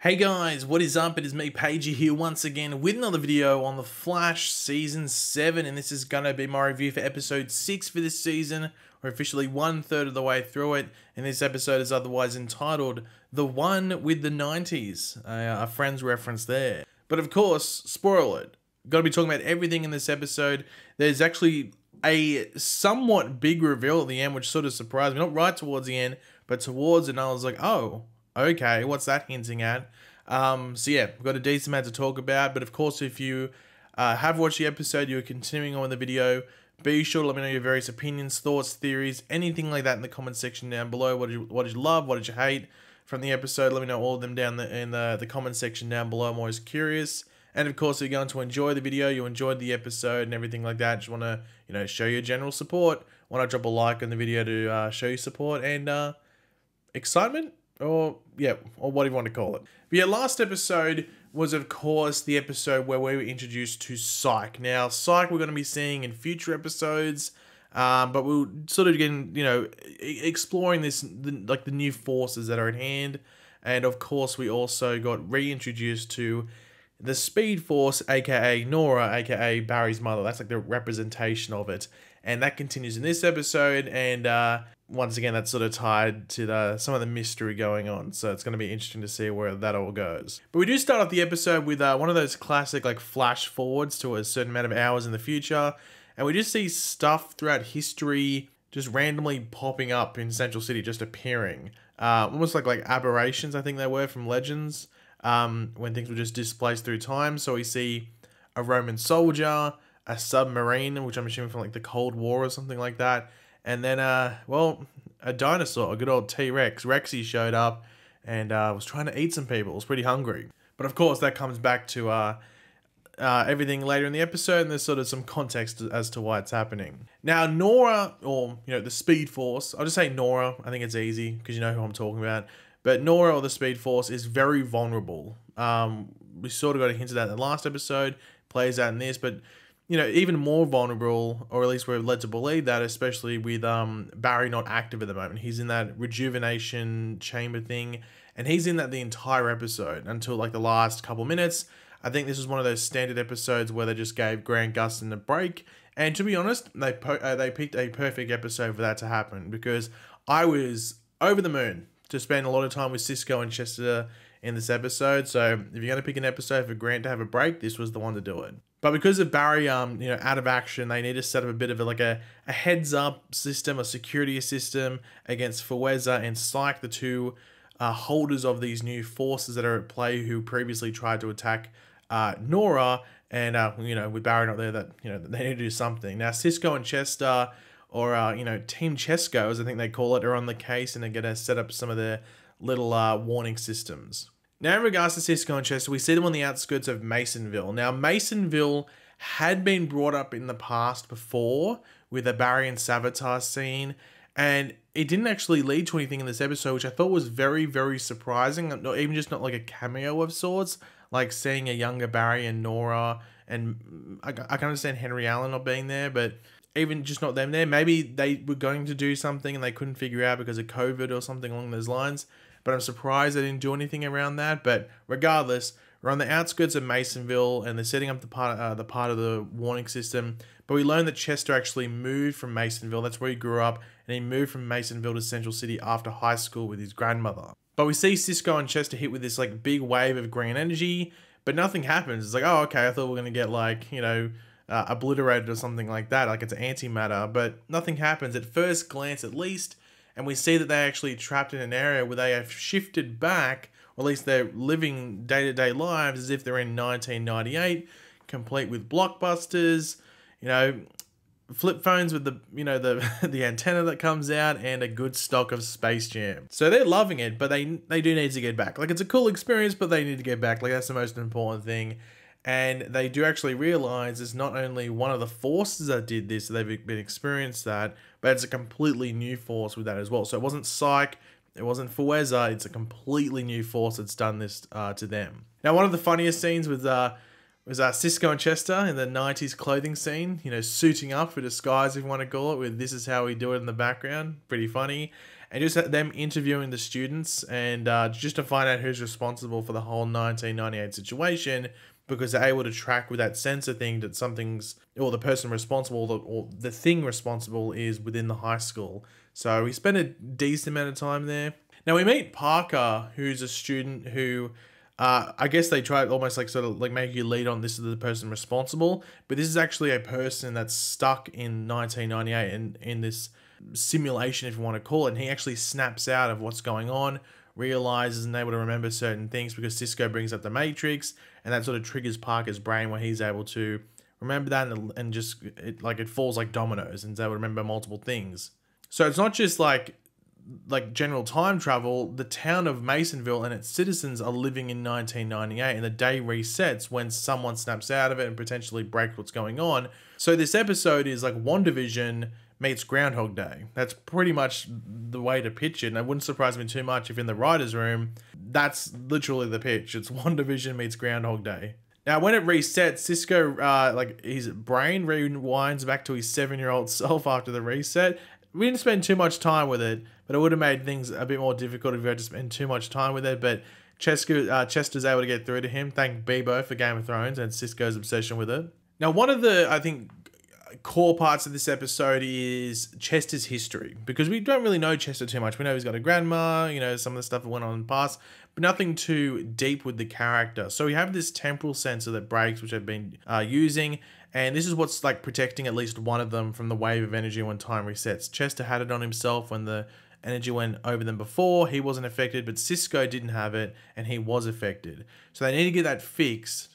Hey guys, what is up? It is me, Pagey, here once again with another video on The Flash Season 7, and this is going to be my review for Episode 6 for this season. We're officially 1/3 of the way through it, and this episode is otherwise entitled The One with the 90s, a Friends reference there. But of course, spoiler it, got to be talking about everything in this episode. There's actually a somewhat big reveal at the end, which sort of surprised me. Not right towards the end, but towards it, and I was like, oh, okay, what's that hinting at? So yeah, we've got a decent amount to talk about, but of course, if you have watched the episode, you're continuing on with the video, be sure to let me know your various opinions, thoughts, theories, anything like that in the comment section down below. What did you love? What did you hate from the episode? Let me know all of them down in the comment section down below. I'm always curious. And of course, if you're going to enjoy the video, you enjoyed the episode and everything like that, just want to, show your general support, why not drop a like on the video to show your support and excitement? Or whatever you want to call it. But yeah, last episode was, of course, the episode where we were introduced to Psych. Now, Psych we're going to be seeing in future episodes, but we'll sort of again, exploring the new forces that are at hand. And of course, we also got reintroduced to the Speed Force, aka Nora, aka Barry's mother. That's like the representation of it. And that continues in this episode, and once again, that's sort of tied to some of the mystery going on. So it's going to be interesting to see where that all goes. But we do start off the episode with one of those classic flash forwards to a certain amount of hours in the future. And we just see stuff throughout history just randomly popping up in Central City, just appearing. Almost like aberrations, I think they were, from Legends, when things were just displaced through time. So we see a Roman soldier, a submarine, which I'm assuming from the Cold War or something like that. And then, a dinosaur, a good old T-Rex. Rexy showed up and was trying to eat some people. It was pretty hungry. But of course, that comes back to everything later in the episode, and there's sort of some context as to why it's happening. Now, Nora, or, the Speed Force, I'll just say Nora. I think it's easy because you know who I'm talking about. But Nora, or the Speed Force, is very vulnerable. We sort of got a hint of that in the last episode, plays out in this, but even more vulnerable, or at least we're led to believe that, especially with Barry not active at the moment. He's in that rejuvenation chamber thing, and he's in that the entire episode until the last couple minutes. I think this was one of those standard episodes where they just gave Grant Gustin a break, and to be honest, they picked a perfect episode for that to happen, because I was over the moon to spend a lot of time with Cisco and Chester in this episode. So if you're going to pick an episode for Grant to have a break, this was the one to do it. But because of Barry, out of action, they need to set up a bit of a heads-up system, a security system against Faweza and Psych, the two holders of these new forces that are at play, who previously tried to attack Nora. And with Barry not there, that they need to do something. Now, Cisco and Chester, or Team Chesco, as I think they call it, are on the case, and they're going to set up some of their little warning systems. Now, in regards to Cisco and Chester, we see them on the outskirts of Masonville. Now, Masonville had been brought up in the past before with a Barry and Savitar scene, and it didn't actually lead to anything in this episode, which I thought was very, very surprising. Not even just not like a cameo of sorts, like seeing a younger Barry and Nora, and I can understand Henry Allen not being there, but even just not them there. Maybe they were going to do something and they couldn't figure out because of COVID or something along those lines. But I'm surprised they didn't do anything around that. But regardless, we're on the outskirts of Masonville, and they're setting up the part of the warning system. But we learned that Chester actually moved from Masonville. That's where he grew up, and he moved from Masonville to Central City after high school with his grandmother. But we see Cisco and Chester hit with this big wave of green energy, but nothing happens. It's oh, okay, I thought we were gonna get obliterated or something like that, it's antimatter, but nothing happens at first glance, at least. And we see that they're actually trapped in an area where they have shifted back, or at least they're living day-to-day lives as if they're in 1998, complete with blockbusters, flip phones with the the antenna that comes out, and a good stock of Space Jam. So they're loving it, but they do need to get back. It's a cool experience, but they need to get back. That's the most important thing. And they do actually realize it's not only one of the forces that did this, so they've been experienced that, but it's a completely new force with that as well. So it wasn't Psych, it wasn't Faweza, it's a completely new force that's done this to them. Now, one of the funniest scenes with was Cisco and Chester in the 90s clothing scene, you know, suiting up for disguise, if you want to call it, with "This is how we do it" in the background. Pretty funny. And just them interviewing the students and just to find out who's responsible for the whole 1998 situation, because they're able to track with that sensor thing that something's, or the person responsible, or the thing responsible is within the high school. So we spent a decent amount of time there. Now we meet Parker, who's a student who, I guess they try almost like sort of like make you lead on this is the person responsible, but this is actually a person that's stuck in 1998 in this simulation, if you want to call it, and he actually snaps out of what's going on, realizes and able to remember certain things because Cisco brings up the Matrix, and that sort of triggers Parker's brain where he's able to remember that and just it falls like dominoes and he's able to remember multiple things. So it's not just like general time travel. The town of Masonville and its citizens are living in 1998, and the day resets when someone snaps out of it and potentially breaks what's going on. So this episode is like WandaVision meets Groundhog Day. That's pretty much the way to pitch it, and it wouldn't surprise me too much if in the writer's room, that's literally the pitch. It's WandaVision meets Groundhog Day. Now, when it resets, Cisco, his brain rewinds back to his 7-year-old self after the reset. We didn't spend too much time with it, but it would have made things a bit more difficult if we had to spend too much time with it. But Chester's able to get through to him. Thank Bebo for Game of Thrones and Cisco's obsession with it. Now, one of the, I think, core parts of this episode is Chester's history, because we don't really know Chester too much. We know he's got a grandma, you know, some of the stuff that went on in the past, but nothing too deep with the character. So we have this temporal sensor that breaks, which I've been using, and this is what's like protecting at least one of them from the wave of energy when time resets. Chester had it on himself when the energy went over them before. He wasn't affected, but Cisco didn't have it, and he was affected. So they need to get that fixed,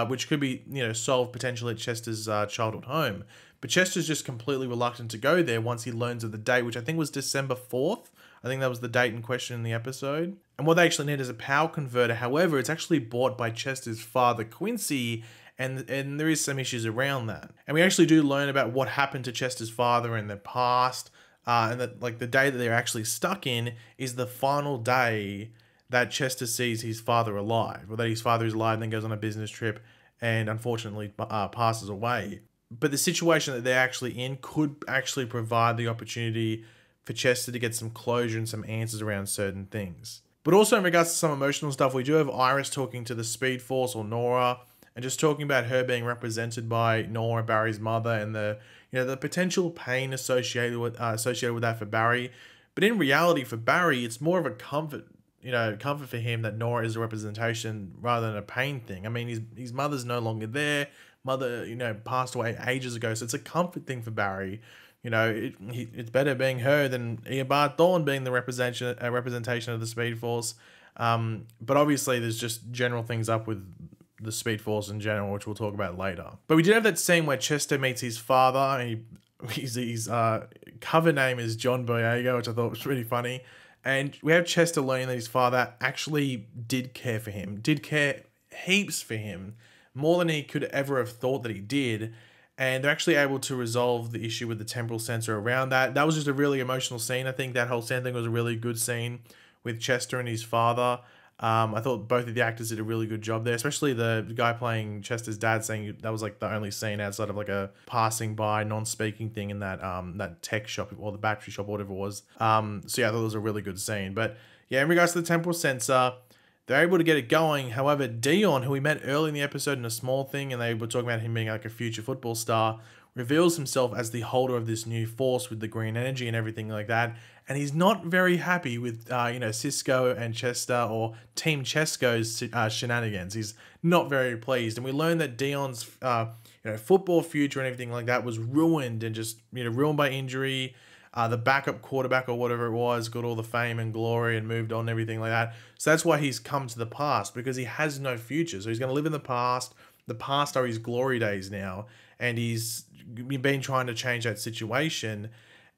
which could be, you know, solved potentially at Chester's childhood home. But Chester's just completely reluctant to go there once he learns of the date, which I think was December 4th. I think that was the date in question in the episode. And what they actually need is a power converter. However, it's actually bought by Chester's father, Quincy, and there is some issues around that. And we actually do learn about what happened to Chester's father in the past, and that like the day that they're actually stuck in is the final day that Chester sees his father alive, or that his father is alive and then goes on a business trip and unfortunately passes away. But the situation that they're actually in could actually provide the opportunity for Chester to get some closure and some answers around certain things. But also in regards to some emotional stuff, we do have Iris talking to the Speed Force, or Nora, and just talking about her being represented by Nora, Barry's mother, and the potential pain associated with that for Barry. But in reality, for Barry, it's more of a comfort for him that Nora is a representation rather than a pain thing. I mean, his mother's no longer there. Mother, passed away ages ago, so it's a comfort thing for Barry. It's better being her than Eobard Thawne being the representation of the Speed Force. But obviously, there's just general things up with the Speed Force in general, which we'll talk about later. But we did have that scene where Chester meets his father, and his cover name is John Boyega, which I thought was really funny. And we have Chester learning that his father actually did care for him, did care heaps for him, more than he could ever have thought that he did. And they're actually able to resolve the issue with the temporal sensor around that. That was just a really emotional scene. I think that whole scene thing was a really good scene with Chester and his father. I thought both of the actors did a really good job there, especially the guy playing Chester's dad, saying that was like the only scene outside of like a passing by non-speaking thing in that tech shop or the battery shop or whatever it was. So yeah, I thought it was a really good scene. But yeah, in regards to the temporal sensor, they're able to get it going. However, Dion, who we met early in the episode in a small thing, and they were talking about him being like a future football star, reveals himself as the holder of this new force with the green energy and everything like that. And he's not very happy with, Cisco and Chester, or Team Chesco's shenanigans. He's not very pleased. And we learned that Dion's, football future and everything like that was ruined, and just, ruined by injury. The backup quarterback or whatever it was got all the fame and glory and moved on and everything like that. So that's why he's come to the past, because he has no future. So he's going to live in the past. The past are his glory days now. And he's been trying to change that situation.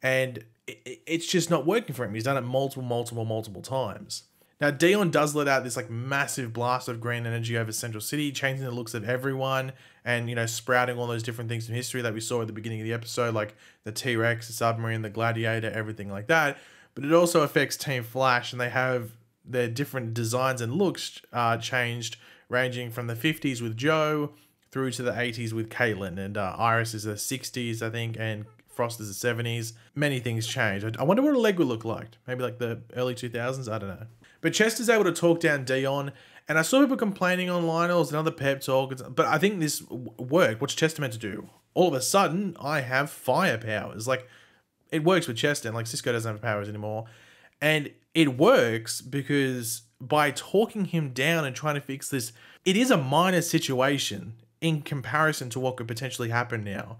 And it's just not working for him. He's done it multiple times. Now, Dion does let out this like massive blast of green energy over Central City, changing the looks of everyone, and sprouting all those different things from history that we saw at the beginning of the episode, like the T-Rex, the submarine, the Gladiator, everything like that. But it also affects Team Flash, and they have their different designs and looks changed, ranging from the 50s with Joe through to the 80s with Caitlin, and Iris is the 60s, I think, and Frost is the 70s. Many things change. I wonder what a leg would look like. Maybe like the early 2000s? I don't know. But Chester's able to talk down Dion, and I saw people complaining online, oh, it's another pep talk, but I think this worked. What's Chester meant to do? All of a sudden, I have fire powers. Like, it works with Chester, and like Cisco doesn't have powers anymore. And it works because by talking him down and trying to fix this, it is a minor situation in comparison to what could potentially happen now.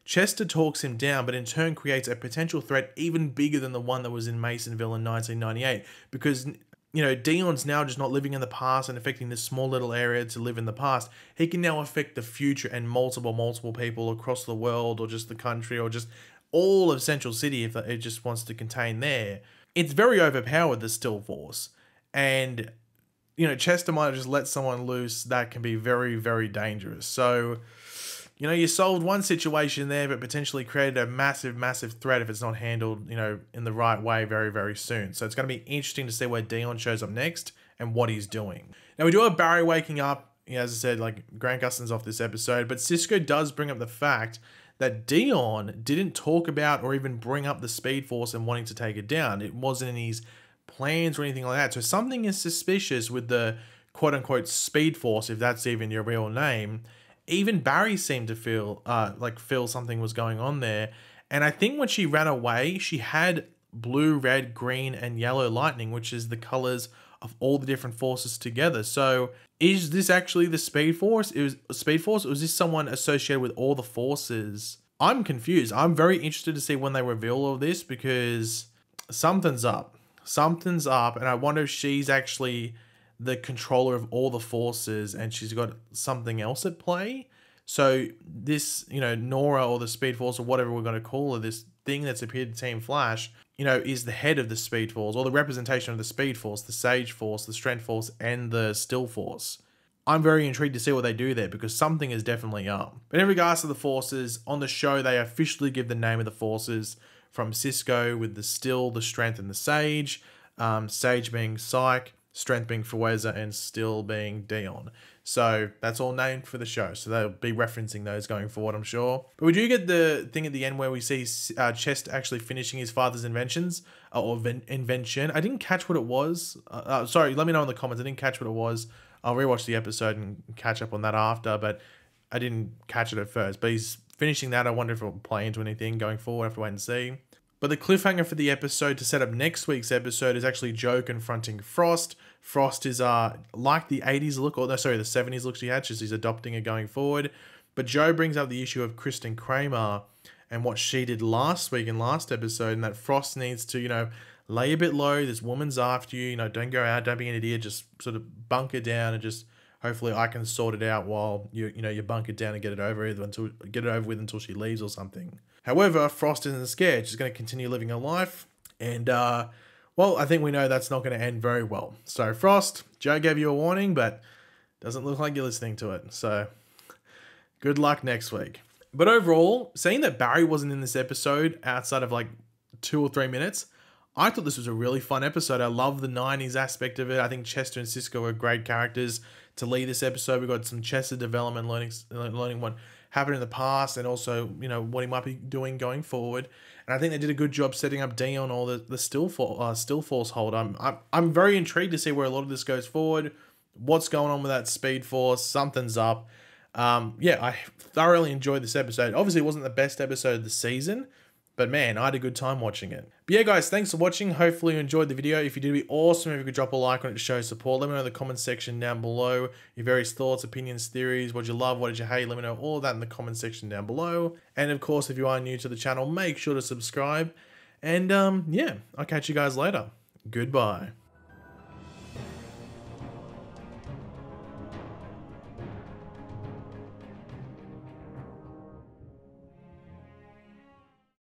Chester talks him down, but in turn creates a potential threat even bigger than the one that was in Masonville in 1998. Because, you know, Dion's now just not living in the past and affecting this small little area to live in the past. He can now affect the future and multiple people across the world, or just the country, or just all of Central City if it just wants to contain there. It's very overpowered, the Still Force. And, you know, Chester might have just let someone loose that can be very, very dangerous. So, you know, you solved one situation there, but potentially created a massive threat if it's not handled, you know, in the right way very, very soon. So it's going to be interesting to see where Dion shows up next and what he's doing. Now, we do have Barry waking up. You know, as I said, like, Grant Gustin's off this episode, but Cisco does bring up the fact that Dion didn't talk about or even bring up the Speed Force and wanting to take it down. It wasn't in his plans or anything like that. So something is suspicious with the quote-unquote Speed Force, if that's even your real name. Even Barry seemed to feel something was going on there. And I think when she ran away, she had blue, red, green, and yellow lightning, which is the colors of all the different forces together. So is this actually the Speed Force? Or was this someone associated with all the forces? I'm confused. I'm very interested to see when they reveal all this, because something's up. Something's up, and I wonder if she's actually the controller of all the forces and she's got something else at play. So this, you know, Nora, or the Speed Force, or whatever we're going to call her, this thing that's appeared to Team Flash, you know, is the head of the Speed Force, or the representation of the Speed Force, the Sage Force, the Strength Force, and the Still Force. I'm very intrigued to see what they do there, because something is definitely up. But in regards to the forces, on the show, they officially give the name of the forces from Cisco, with the Still, the Strength, and the Sage. Sage being Psyche, Strength being Faweza, and Still being Dion. So that's all named for the show. So they'll be referencing those going forward, I'm sure. But we do get the thing at the end where we see Chester actually finishing his father's inventions, or invention. I didn't catch what it was. Sorry, let me know in the comments. I didn't catch what it was. I'll rewatch the episode and catch up on that after, but I didn't catch it at first. But he's finishing that. I wonder if it will play into anything going forward. I have to wait and see. But the cliffhanger for the episode to set up next week's episode is actually Joe confronting Frost. Frost is like the 80s look, or no, sorry, the 70s look she had. She's adopting it going forward. But Joe brings up the issue of Kristen Kramer and what she did last week in last episode, and that Frost needs to, you know, lay a bit low. This woman's after you. You know, don't go out, don't be an idiot. Just sort of bunker down, and just hopefully I can sort it out while you bunker down and get it over with until she leaves or something. However, Frost isn't scared. She's going to continue living her life, and well, I think we know that's not going to end very well. So Frost, Joe gave you a warning, but doesn't look like you're listening to it. So good luck next week. But overall, seeing that Barry wasn't in this episode outside of like 2 or 3 minutes, I thought this was a really fun episode. I love the 90s aspect of it. I think Chester and Cisco are great characters to lead this episode. We got some Chester development, learning what happened in the past, and also, you know, what he might be doing going forward. And I think they did a good job setting up Dion, or the Still Force hold. I'm very intrigued to see where a lot of this goes forward. What's going on with that Speed Force? Something's up. Yeah, I thoroughly enjoyed this episode. Obviously, it wasn't the best episode of the season, but man, I had a good time watching it. But yeah, guys, thanks for watching. Hopefully you enjoyed the video. If you did, it'd be awesome if you could drop a like on it to show support. Let me know in the comment section down below your various thoughts, opinions, theories, what you love, what did you hate. Let me know all of that in the comment section down below. And of course, if you are new to the channel, make sure to subscribe. And yeah, I'll catch you guys later. Goodbye.